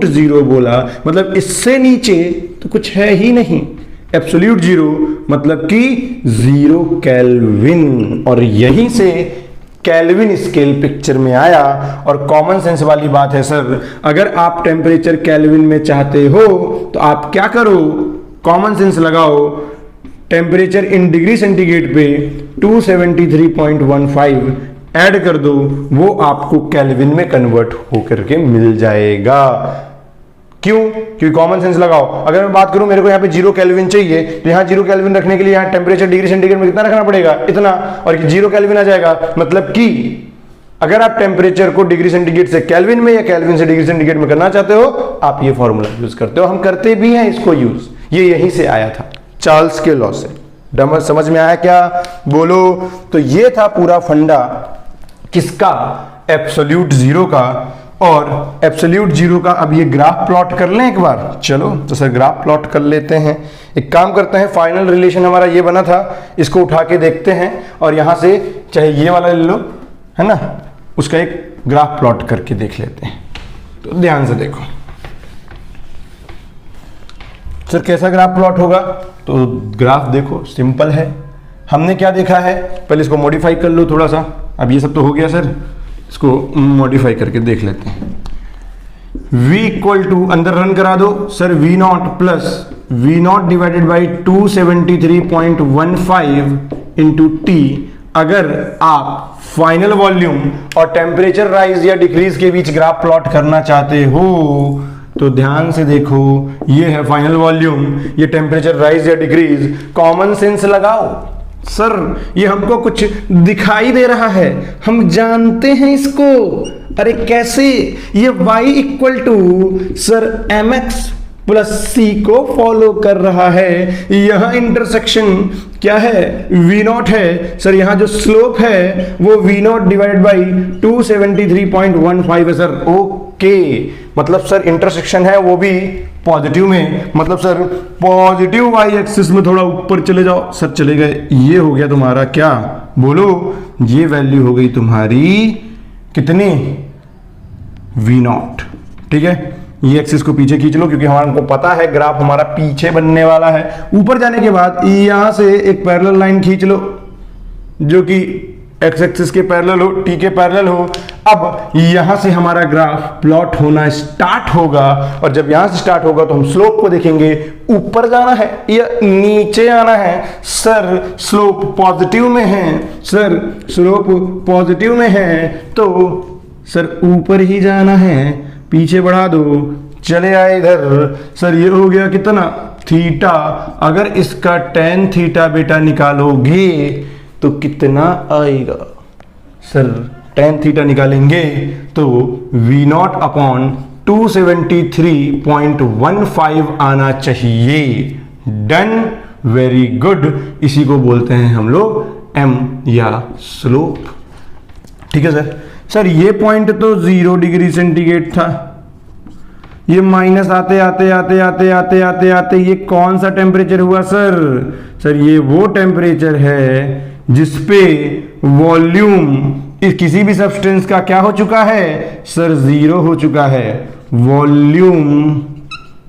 जीरो बोला। मतलब इससे नीचे तो कुछ है ही नहीं। एब्सोल्यूट 0 मतलब कि 0 केल्विन। और यहीं से केल्विन स्केल पिक्चर में आया। और कॉमन सेंस वाली बात है सर, अगर आप टेम्परेचर केल्विन में चाहते हो तो आप क्या करो? कॉमन सेंस लगाओ, टेम्परेचर इन डिग्री सेंटीग्रेड पे 273.15 ऐड कर दो, वो आपको केल्विन में कन्वर्ट होकर के मिल जाएगा। क्यों? क्योंकि कॉमन सेंस लगाओ। अगर मैं बात करूं, मेरे को यहाँ पे 0 केल्विन चाहिए, तो यहाँ 0 केल्विन रखने के लिए यहाँ टेम्परेचर डिग्री सेंटीग्रेड में कितना रखना पड़ेगा? इतना, और 0 केल्विन आ जाएगा। मतलब कि अगर आप टेम्परेचर को डिग्री सेंटीग्रेड से केल्विन में या केल्विन से डिग्री सेंटीग्रेड में करना चाहते हो, आप ये फॉर्मूला यूज करते हो। हम करते भी हैं इसको यूज, ये यहीं से आया था, चार्ल्स के लॉ से। समझ में आया क्या? बोलो। तो ये था पूरा फंडा किसका? एब्सोल्यूट 0 का। और एब्सोल्यूट 0 का अब ये ग्राफ प्लॉट कर लें एक बार। चलो तो सर ग्राफ प्लॉट कर लेते हैं। एक काम करते हैं, फाइनल रिलेशन हमारा ये बना था, इसको उठा के देखते हैं और यहां से चाहे ये वाला ले लो, है ना, उसका एक ग्राफ प्लॉट करके देख लेते हैं। तो ध्यान से देखो सर कैसा ग्राफ प्लॉट होगा। तो ग्राफ देखो सिंपल है। हमने क्या देखा है, पहले इसको मॉडिफाई कर लो थोड़ा सा। अब ये सब तो हो गया सर, इसको मॉडिफाई करके देख लेते हैं। V इक्वल टू अंदर रन करा दो sir, V0 plus V0 divided by 273.15 into T। अगर आप फाइनल वॉल्यूम और टेम्परेचर राइज या डिक्रीज के बीच ग्राफ प्लॉट करना चाहते हो तो ध्यान से देखो, ये है फाइनल वॉल्यूम, ये टेम्परेचर राइज या डिक्रीज। कॉमन सेंस लगाओ, सर ये हमको कुछ दिखाई दे रहा है, हम जानते हैं इसको। अरे कैसे? ये y equal to sir mx plus C को फॉलो कर रहा है। यहां इंटरसेक्शन क्या है? v0 है सर। यहां जो स्लोप है वो v0 डिवाइडेड बाई 273.15 है सर। ओके, मतलब सर इंटरसेक्शन है वो भी पॉजिटिव में, मतलब सर पॉजिटिव y एक्सिस में थोड़ा ऊपर चले जाओ सर। चले गए। ये हो गया तुम्हारा क्या, बोलो? ये वैल्यू हो गई तुम्हारी कितनी? v0। ठीक है, ये एक्सिस को पीछे खींच लो क्योंकि हमको पता है ग्राफ हमारा पीछे बनने वाला है। ऊपर जाने के बाद यहां से एक पैरेलल लाइन खींच लो जो कि एक्स एक्सिस के पैरेलल हो, टी के पैरेलल हो। अब यहां से हमारा ग्राफ प्लॉट होना स्टार्ट होगा, और जब यहां से स्टार्ट होगा तो हम स्लोप को देखेंगे। ऊपर जाना है या नीचे आना है? सर स्लोप पॉजिटिव में है, सर स्लोप पॉजिटिव में है तो सर ऊपर ही जाना है। पीछे बढ़ा दो, चले आए इधर। सर ये हो गया कितना? थीटा। अगर इसका tan थीटा बेटा निकालोगे तो कितना आएगा? सर tan थीटा निकालेंगे तो v0 अपॉन 273.15 आना चाहिए। Done, very good. इसी को बोलते हैं हम लोग m या स्लोप। ठीक है सर। सर ये पॉइंट तो 0 डिग्री सेंटीग्रेड था, ये माइनस आते आते आते आते आते आते आते ये कौन सा टेम्परेचर हुआ सर? सर ये वो टेम्परेचर है जिसपे वॉल्यूम किसी भी सब्सटेंस का क्या हो चुका है? सर 0 हो चुका है। वॉल्यूम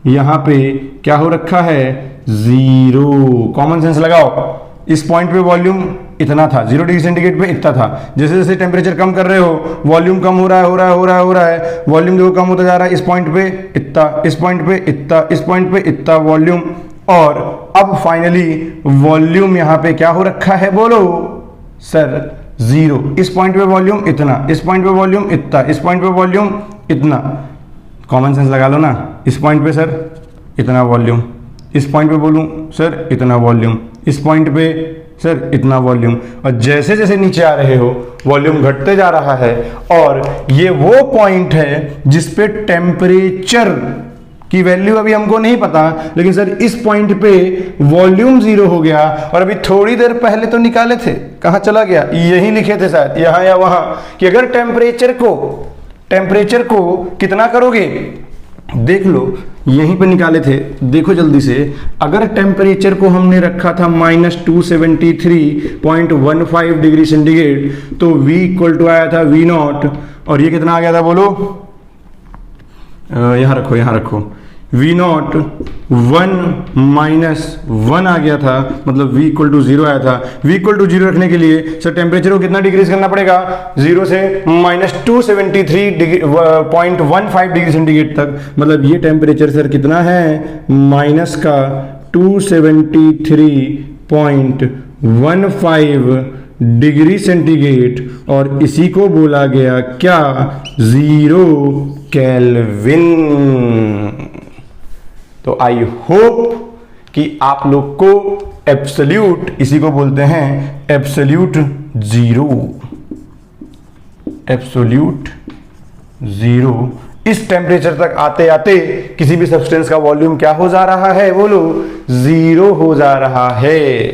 यहां पे क्या हो रखा है? 0। कॉमन सेंस लगाओ। इस पॉइंट पे वॉल्यूम इतना था, 0 डिग्री सेंटीग्रेड पे इतना था। जैसे जैसे टेम्परेचर कम कर रहे हो वॉल्यूम कम हो रहा है, हो रहा है, हो रहा है, हो रहा है। वॉल्यूम देखो कम होता जा रहा है। इस पॉइंट पे इतना, इस पॉइंट पे इतना, इस पॉइंट पे इतना वॉल्यूम, और अब फाइनली वॉल्यूम यहाँ पे क्या हो रखा है? बोलो सर 0। इस पॉइंट पे वॉल्यूम इतना, इस पॉइंट पे वॉल्यूम इतना, इस पॉइंट पे वॉल्यूम इतना। कॉमन सेंस लगा लो ना। इस पॉइंट पे सर इतना वॉल्यूम, इस पॉइंट पे बोलूं सर इतना वॉल्यूम, इस पॉइंट पे सर इतना वॉल्यूम, और जैसे जैसे नीचे आ रहे हो वॉल्यूम घटते जा रहा है। और ये वो पॉइंट है जिस पे टेम्परेचर की वैल्यू अभी हमको नहीं पता, लेकिन सर इस पॉइंट पे वॉल्यूम 0 हो गया। और अभी थोड़ी देर पहले तो निकाले थे, कहां चला गया? यही लिखे थे शायद, यहां या वहां, कि अगर टेम्परेचर को कितना करोगे? देख लो, यहीं पे निकाले थे, देखो जल्दी से। अगर टेम्परेचर को हमने रखा था -273.15 डिग्री सेंटीग्रेड, तो V इक्वल टू आया था V0, और ये कितना आ गया था बोलो? यहां रखो, यहां रखो। V0 1 -1 आ गया था, मतलब V इक्वल टू 0 आया था। V इक्वल टू 0 रखने के लिए सर टेम्परेचर को कितना डिक्रीज करना पड़ेगा? 0 से -273.15 डिग्री सेंटीग्रेड तक। मतलब ये टेम्परेचर सर कितना है? माइनस का 273.15 डिग्री सेंटीग्रेड, और इसी को बोला गया क्या? 0 केल्विन। तो आई होप कि आप लोग को एब्सोल्यूट, इसी को बोलते हैं एब्सोल्यूट 0, इस टेम्परेचर तक आते आते किसी भी सब्सटेंस का वॉल्यूम क्या हो जा रहा है? बोलो 0 हो जा रहा है।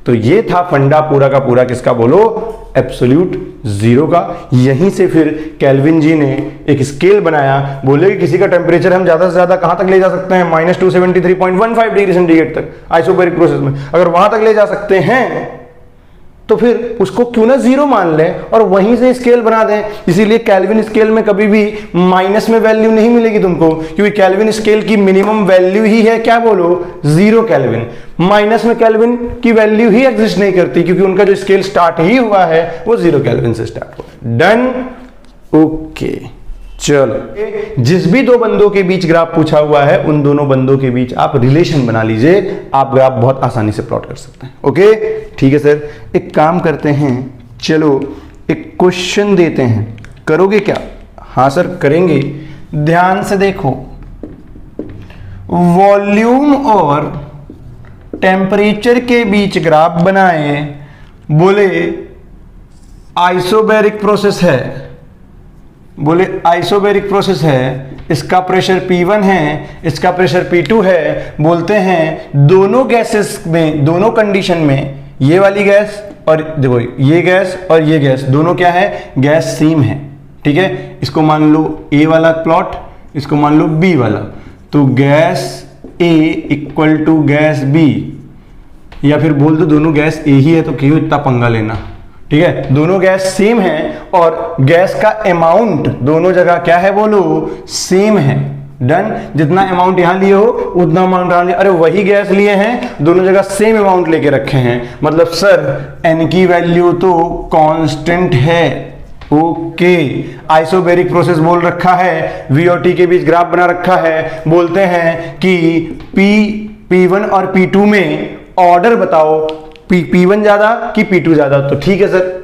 तो ये था फंडा पूरा का पूरा किसका? बोलो एब्सोल्यूट 0 का। यहीं से फिर केल्विन जी ने एक स्केल बनाया, बोले कि किसी का टेम्परेचर हम ज्यादा से ज्यादा कहां तक ले जा सकते हैं? -273.15 डिग्री सेंटीग्रेड तक आइसोबैरिक प्रोसेस में। अगर वहां तक ले जा सकते हैं तो फिर उसको क्यों ना 0 मान लें और वहीं से स्केल बना दें। इसीलिए केल्विन स्केल में कभी भी माइनस में वैल्यू नहीं मिलेगी तुमको, क्योंकि केल्विन स्केल की मिनिमम वैल्यू ही है क्या? बोलो 0 केल्विन। माइनस में केल्विन की वैल्यू ही एग्जिस्ट नहीं करती, क्योंकि उनका जो स्केल स्टार्ट ही हुआ है वो 0 केल्विन से स्टार्ट हुआ है। Done, okay. चलो, जिस भी दो बंदों के बीच ग्राफ पूछा हुआ है उन दोनों बंदों के बीच आप रिलेशन बना लीजिए, आप ग्राफ बहुत आसानी से प्लॉट कर सकते हैं। ओके, ठीक है सर। एक काम करते हैं, चलो एक क्वेश्चन देते हैं, करोगे क्या? हाँ सर करेंगे। ध्यान से देखो, वॉल्यूम और टेम्परेचर के बीच ग्राफ बनाए बोले आइसोबैरिक प्रोसेस है, बोले आइसोबैरिक प्रोसेस है, इसका प्रेशर P1 है, इसका प्रेशर P2 है, बोलते हैं दोनों गैसेस में, दोनों कंडीशन में ये वाली गैस और देखो ये गैस और ये गैस दोनों क्या है, गैस सेम है, ठीक है। इसको मान लो A वाला प्लॉट, इसको मान लो B वाला, तो gas A equal to gas B, या फिर बोल दो दोनों गैस A ही है, तो क्यों इतना पंगा लेना, ठीक है। दोनों गैस सेम है और गैस का अमाउंट दोनों जगह क्या है बोलो, सेम है। डन, जितना अमाउंट यहां लिए हो उतना अमाउंट यहां लिए, अरे वही गैस लिए हैं, दोनों जगह सेम अमाउंट लेके रखे हैं, मतलब सर n की वैल्यू तो कांस्टेंट है। ओके, आइसोबैरिक प्रोसेस बोल रखा है, V और T के बीच ग्राफ बना रखा है, बोलते हैं कि P1 और P2 में ऑर्डर बताओ, P1 ज्यादा कि P2 ज्यादा, तो ठीक है सर।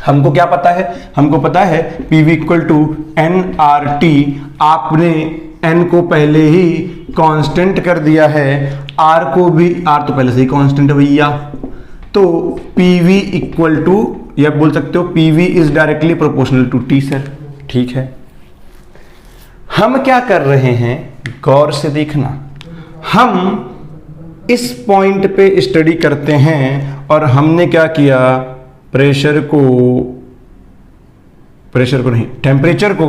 हमको क्या पता है, हमको पता है PV इक्वल टू nRT, आपने n को पहले ही कांस्टेंट कर दिया है, R को भी, R तो पहले से ही कांस्टेंट है भैया, तो PV इक्वल टू, या बोल सकते हो PV is directly proportional to T sir, ठीक है। हम क्या कर रहे हैं, गौर से देखना, हम इस पॉइंट पे स्टडी करते हैं और हमने क्या किया, टेम्परेचर को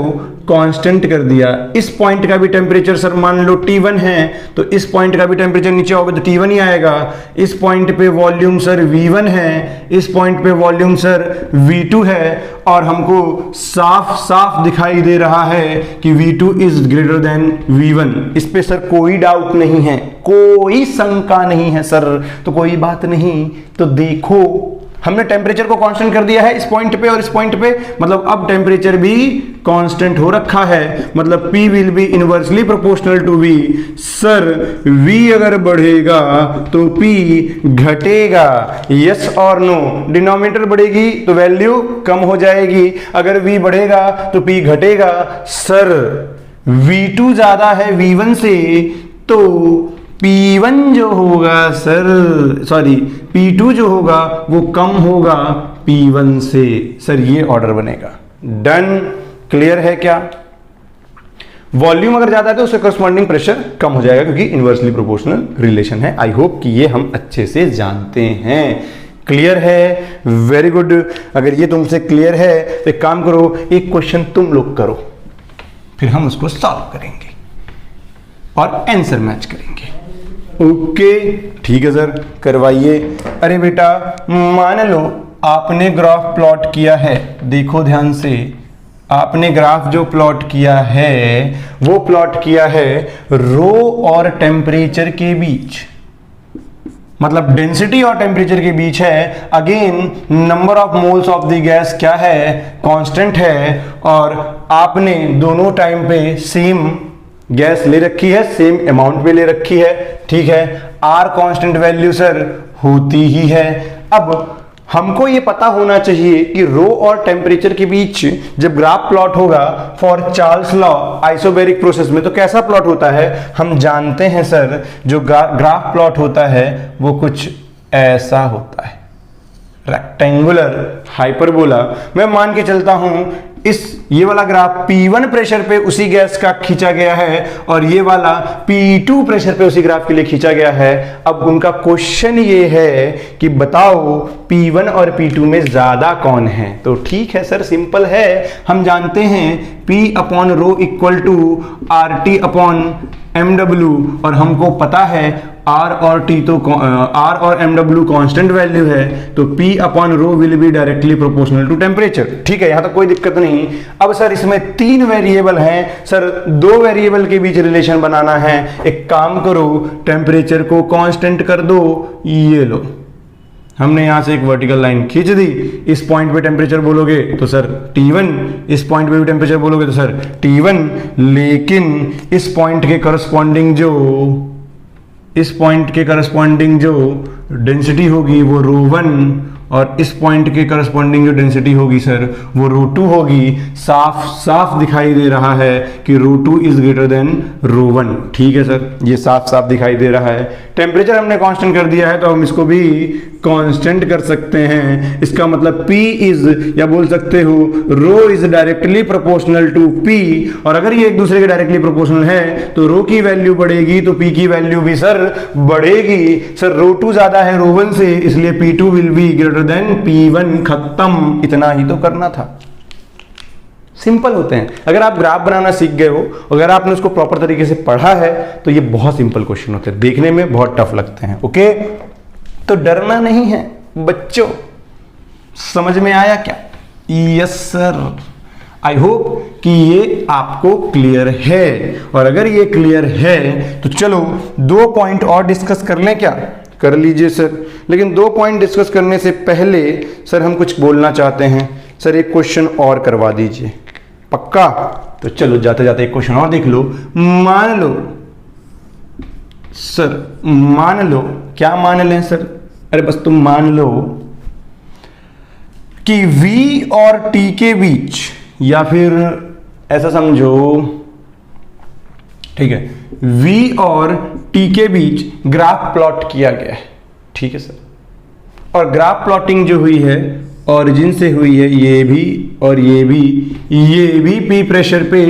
कांस्टेंट कर दिया। इस पॉइंट का भी टेम्परेचर सर मान लो T1 है, तो इस पॉइंट का भी टेम्परेचर नीचे होगा तो T1 ही आएगा। इस पॉइंट पे वॉल्यूम सर V1 है, इस पॉइंट पे वॉल्यूम सर V2 है, और हमको साफ साफ दिखाई दे रहा है कि V2 is greater than V1। इस पे सर कोई डाउट नहीं है, कोई शंका नहीं है सर, तो कोई बात नहीं। तो देखो हमने टेम्परेचर को कांस्टेंट कर दिया है इस पॉइंट पे और इस पॉइंट पे, मतलब अब टेम्परेचर भी कांस्टेंट हो रखा है, मतलब P will be inversely proportional to V। Sir V अगर बढ़ेगा तो P घटेगा, यस और नो। डिनोमिनेटर बढ़ेगी तो वैल्यू कम हो जाएगी, अगर V बढ़ेगा तो P घटेगा। सर V2 ज्यादा है V1 से, तो P1 जो होगा सर, सॉरी P2 जो होगा वो कम होगा P1 से, सर ये ऑर्डर बनेगा। डन, क्लियर है क्या? वॉल्यूम अगर ज्यादा है तो उससे करस्पॉन्डिंग प्रेशर कम हो जाएगा, क्योंकि इनवर्सली प्रोपोर्शनल रिलेशन है। आई होप कि ये हम अच्छे से जानते हैं। क्लियर है? Very good. अगर ये तुमसे क्लियर है तो एक काम करो, एक क्वेश्चन तुम लोग करो, फिर हम उसको सॉल्व करेंगे और आंसर मैच करेंगे। ओके ठीक है सर, करवाइए। अरे बेटा मान लो आपने ग्राफ प्लॉट किया है, देखो ध्यान से, आपने ग्राफ जो प्लॉट किया है वो प्लॉट किया है रो और टेम्परेचर के बीच, मतलब डेंसिटी और टेम्परेचर के बीच है। Again number of moles of the gas क्या है, कांस्टेंट है, और आपने दोनों टाइम पे सेम गैस ले रखी है, सेम अमाउंट पे ले रखी है, ठीक है। आर कांस्टेंट वैल्यू सर होती ही है। अब हमको ये पता होना चाहिए कि रो और टेम्परेचर के बीच जब ग्राफ प्लॉट होगा for Charles law isobaric process में, तो कैसा प्लॉट होता है हम जानते हैं सर। जो ग्राफ प्लॉट होता है वो कुछ ऐसा होता है, रेक्टेंगुलर हाइपरबोला। मैं मान के चलता हूं ये वाला ग्राफ P1 प्रेशर पे उसी गैस का खींचा गया है और ये वाला P2 प्रेशर पे उसी ग्राफ के लिए खींचा गया है। अब उनका क्वेश्चन ये है कि बताओ P1 और P2 में ज्यादा कौन है। तो ठीक है सर, सिंपल है, हम जानते हैं P upon rho equal to RT upon MW, और हमको पता है R और T तो R और MW कांस्टेंट वैल्यू है, तो P upon rho will be directly proportional to temperature. ठीक है, यहां तक कोई दिक्कत नहीं। अब सर इसमें 3 वेरिएबल हैं सर, 2 वेरिएबल के बीच रिलेशन बनाना है। एक काम करो, टेम्परेचर को कांस्टेंट कर दो, ये लो, हमने यहां से एक वर्टिकल लाइन खींच दी। इस पॉइंट पे टेम्परेचर बोलोगे तो सर T1, इस पॉइंट पे भी टेम्परेचर बोलोगे तो सर T1, लेकिन इस पॉइंट के करस्पॉन्डिंग जो डेंसिटी होगी वो ρ1, और इस पॉइंट के करस्पॉन्डिंग जो डेंसिटी होगी सर वो ρ2 होगी। साफ साफ दिखाई दे रहा है कि ρ2 इज ग्रेटर देन ρ1। ठीक है सर, ये साफ साफ दिखाई दे रहा है। टेम्परेचर हमने कांस्टेंट कर दिया है तो हम इसको भी कांस्टेंट कर सकते हैं। इसका मतलब P इज, या बोल सकते हो rho is directly proportional to P, और अगर ये एक दूसरे के डायरेक्टली प्रोपोर्शनल है तो रो की वैल्यू बढ़ेगी तो P की वैल्यू भी सर बढ़ेगी। सर रो 2 ज्यादा है रो 1 से, इसलिए P2 will be greater than P1। खत्म, इतना ही तो करना था। सिंपल होते हैं। अगर आप ग्राफ बनाना सीख गए हो, अगर आपने उसको प्रॉपर तरीके से पढ़ा है तो ये बहुत सिंपल क्वेश्चन होते हैं, देखने में बहुत टफ लगते हैं। ओके, तो डरना नहीं है बच्चों। समझ में आया क्या? Yes sir. आई होप कि ये आपको क्लियर है, और अगर ये क्लियर है तो चलो 2 पॉइंट और डिस्कस कर लें। क्या कर लीजिए सर, लेकिन 2 पॉइंट डिस्कस करने से पहले सर हम कुछ बोलना चाहते हैं। सर एक क्वेश्चन और करवा दीजिए, पक्का? तो चलो जाते जाते एक क्वेश्चन और देख लो। मान लो सर, मान लो, क्या मान लें सर? अरे बस तुम मान लो कि V और T के बीच, या फिर ऐसा समझो, ठीक है, V और T के बीच ग्राफ प्लॉट किया गया है, ठीक है सर। और ग्राफ प्लॉटिंग जो हुई है ओरिजिन से हुई है, ये भी और ये भी P प्रेशर पे,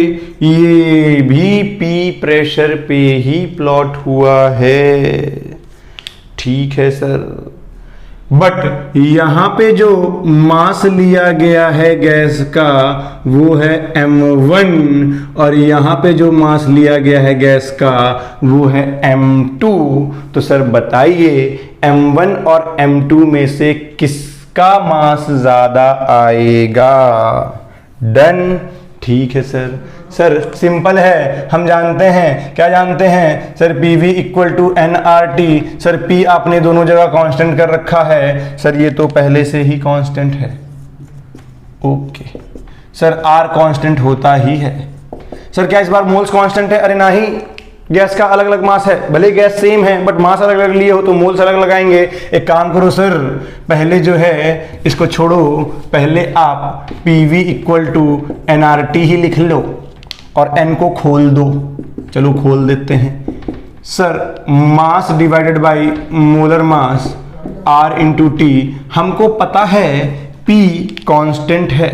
ये भी P प्रेशर पे ही प्लॉट हुआ है, ठीक है सर। बट यहां पे जो मास लिया गया है गैस का वो है m1, और यहां पे जो मास लिया गया है गैस का वो है m2। तो सर बताइए m1 और m2 में से किसका मास ज्यादा आएगा? डन, ठीक है सर। सर सिंपल है, हम जानते हैं, क्या जानते हैं sir? PV equal to nRT। Sir P आपने दोनों जगह कांस्टेंट कर रखा है सर, ये तो पहले से ही कांस्टेंट है। ओके सर, R कांस्टेंट होता ही है। सर क्या इस बार मोल्स कांस्टेंट है? अरे नहीं, गैस का अलग अलग मास है, भले गैस सेम है बट मास अलग अलग लिए हो तो मोल्स अलग लगाएंगे। एक काम करो सर, पहले जो है इसको छोड़ो, पहले आप PV इक्वल टू nRT ही लिख लो और n को खोल दो। चलो खोल देते हैं sir. Mass divided by molar mass R into T, हमको पता है P कांस्टेंट है,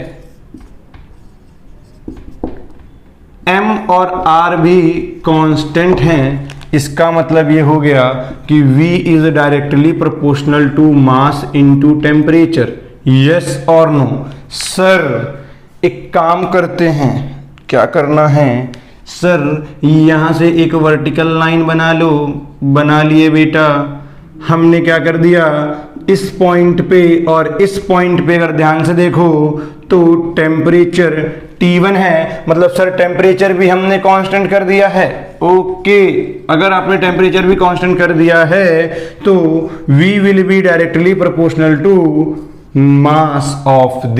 M और R भी कांस्टेंट हैं। इसका मतलब ये हो गया कि V is directly proportional to mass into temperature. Yes और नो? सर एक काम करते हैं, क्या करना है सर? यहां से एक वर्टिकल लाइन बना लो। बना लिए बेटा। हमने क्या कर दिया, इस पॉइंट पे और इस पॉइंट पे अगर ध्यान से देखो तो टेम्परेचर T1 है, मतलब सर टेम्परेचर भी हमने कांस्टेंट कर दिया है। ओके, अगर आपने टेम्परेचर भी कांस्टेंट कर दिया है तो V will be directly proportional to mass of the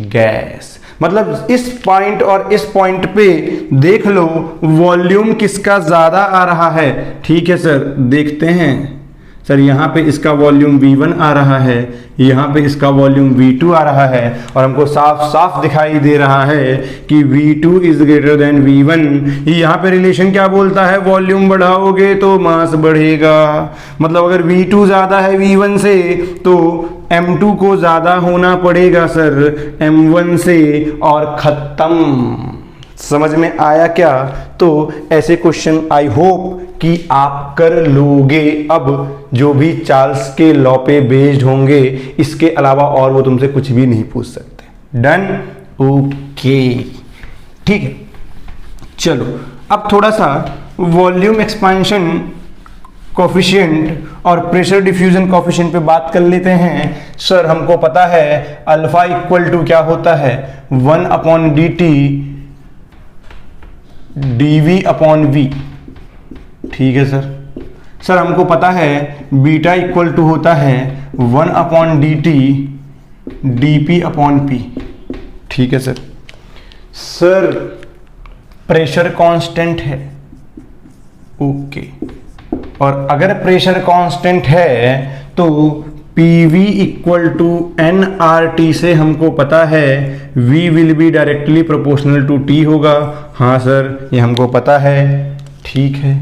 gas. मतलब इस पॉइंट और इस पॉइंट पे देख लो वॉल्यूम किसका ज्यादा आ रहा है। ठीक है सर, देखते हैं सर। यहाँ पे इसका वॉल्यूम V1 आ रहा है, यहाँ पे इसका वॉल्यूम V2 आ रहा है, और हमको साफ साफ दिखाई दे रहा है कि V2 is greater than V1। यहाँ पे रिलेशन क्या बोलता है? वॉल्यूम बढ़ाओगे तो मास बढ़ेगा। मतलब अगर V2 ज्यादा है V1 से तो M2 को ज्यादा होना पड़ेगा सर M1 से, और खत्म। समझ में आया क्या? तो ऐसे क्वेश्चन आई होप कि आप कर लोगे अब, जो भी चार्ल्स के लॉ पे बेस्ड होंगे। इसके अलावा और वो तुमसे कुछ भी नहीं पूछ सकते। डन? ओके, ठीक है। चलो अब थोड़ा सा वॉल्यूम एक्सपेंशन कोफिशिएंट और प्रेशर डिफ्यूजन कोफिशिएंट पे बात कर लेते हैं। सर हमको पता है अल्फा इक्वल टू क्या होता है, 1/dt dV अपॉन V। ठीक है सर। सर हमको पता है बीटा इक्वल टू होता है 1/dt dP अपॉन P। ठीक है सर। सर प्रेशर कांस्टेंट है। ओके, और अगर प्रेशर कांस्टेंट है तो PV इक्वल टू nRT से हमको पता है V will be directly proportional to T होगा। हाँ सर, ये हमको पता है। ठीक है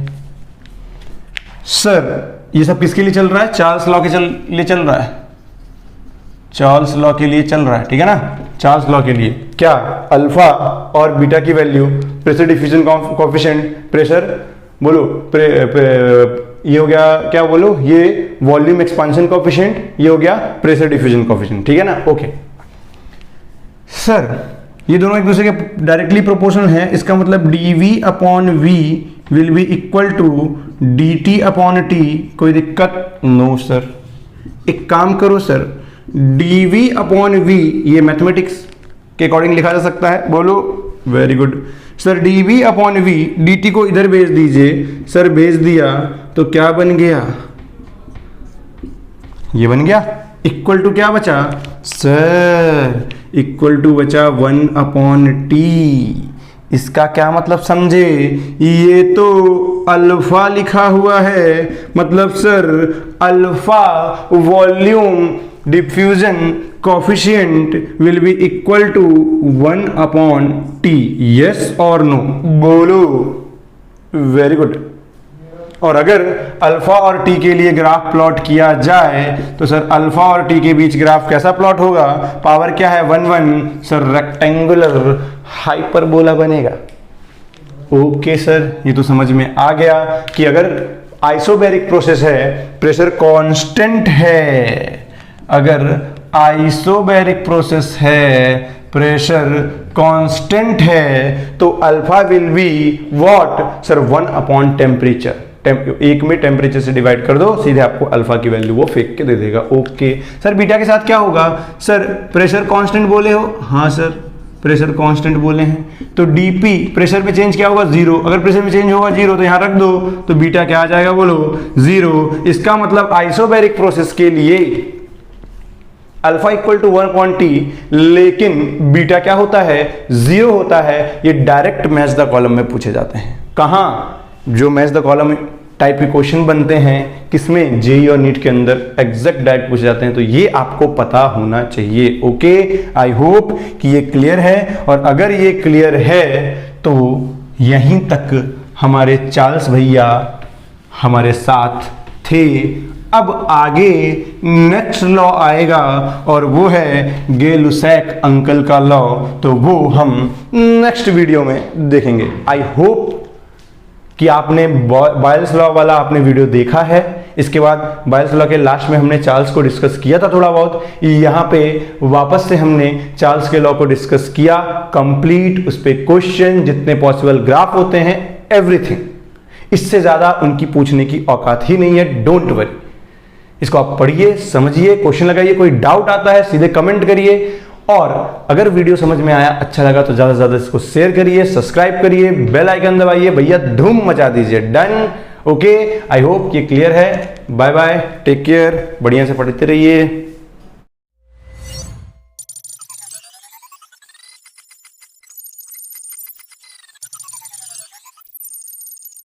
सर, ये सब किसके लिए चल रहा है? चार्ल्स लॉ के लिए चल रहा है, चार्ल्स लॉ के लिए चल रहा है, ठीक है ना। चार्ल्स लॉ के लिए क्या? अल्फा और बीटा की value, pressure diffusion coefficient, pressure बोलो ये हो गया क्या बोलो, ये वॉल्यूम एक्सपांशन कोएफिशिएंट, ये हो गया प्रेशर डिफ्यूजन कोएफिशिएंट, ठीक है ना। ओके सर, ये दोनों एक दूसरे के डायरेक्टली प्रोपोर्शनल है, इसका मतलब dv upon v will be equal to dt upon t। कोई दिक्कत? No sir. एक काम करो सर, dv अपॉन v ये मैथमेटिक्स के अकॉर्डिंग लिखा जा सकता है, बोलो very good sir. dv upon v, dt को इधर भेज दीजिए सर, भेज दिया तो क्या बन गया? ये बन गया, इक्वल टू क्या बचा सर? इक्वल टू बचा 1 अपॉन टी। इसका क्या मतलब समझे? ये तो अल्फा लिखा हुआ है, मतलब sir alpha volume diffusion coefficient will be equal to 1 upon T. Yes और नो? बोलो वेरी गुड। और अगर अल्फा और टी के लिए ग्राफ प्लॉट किया जाए तो सर अल्फा और टी के बीच ग्राफ कैसा प्लॉट होगा? पावर क्या है? 1 1 सर, रेक्टेंगुलर हाइपरबोला बनेगा। ओके सर, ये तो समझ में आ गया कि अगर आइसोबैरिक प्रोसेस है, प्रेशर कांस्टेंट है, अगर आइसोबैरिक प्रोसेस है, प्रेशर कांस्टेंट है, तो alpha will be what sir? 1 upon temperature. एक में टेम्परेचर से डिवाइड कर दो, सीधे आपको अल्फा की वैल्यू वो फेंक के दे देगा। ओके सर, बीटा के साथ क्या होगा? सर प्रेशर कांस्टेंट बोले हो? हाँ सर, प्रेशर कांस्टेंट बोले हैं, तो डीपी प्रेशर में चेंज क्या होगा? 0। अगर प्रेशर में चेंज होगा 0 तो यहां रख दो, तो बीटा क्या आ जाएगा? बोलो 0। इसका मतलब आइसोबैरिक प्रोसेस के लिए alpha equal to 1 upon T, लेकिन बीटा क्या होता है? 0 होता है। ये डायरेक्ट मैच द कॉलम में पूछे जाते हैं। कहां? जो मैच द कॉलम टाइप के क्वेश्चन बनते हैं, किसमें? जेई और नीट के अंदर एग्जैक्ट डायरेक्ट पूछे जाते हैं, तो ये आपको पता होना चाहिए। ओके, आई होप कि ये क्लियर है, और अगर ये क्लियर है तो यहीं तक हमारे चार्ल्स भैया हमारे साथ थे। अब आगे नेक्स्ट लॉ आएगा और वो है गे-लुसैक अंकल का लॉ, तो वो हम नेक्स्ट वीडियो में देखेंगे। आई होप कि आपने बायल्स लॉ वाला आपने वीडियो देखा है। इसके बाद बायल्स लॉ के लास्ट में हमने चार्ल्स को डिस्कस किया था थोड़ा बहुत, यहाँ पे वापस से हमने चार्ल्स के लॉ को डिस्कस किया कंप्लीट, उस पे क्वेश्चन जितने पॉसिबल ग्राफ होते हैं, एवरीथिंग। इससे ज्यादा उनकी पूछने की औकात ही नहीं है, डोंट वरी। इसको आप पढ़िए, समझिए, क्वेश्चन लगाइए, कोई डाउट आता है सीधे कमेंट करिए, और अगर वीडियो समझ में आया, अच्छा लगा तो ज्यादा से ज्यादा इसको शेयर करिए, सब्सक्राइब करिए, बेल आइकन दबाइए, भैया धूम मचा दीजिए। डन। ओके, आई होप ये क्लियर है। बाय बाय, टेक केयर, बढ़िया से पढ़ते रहिए।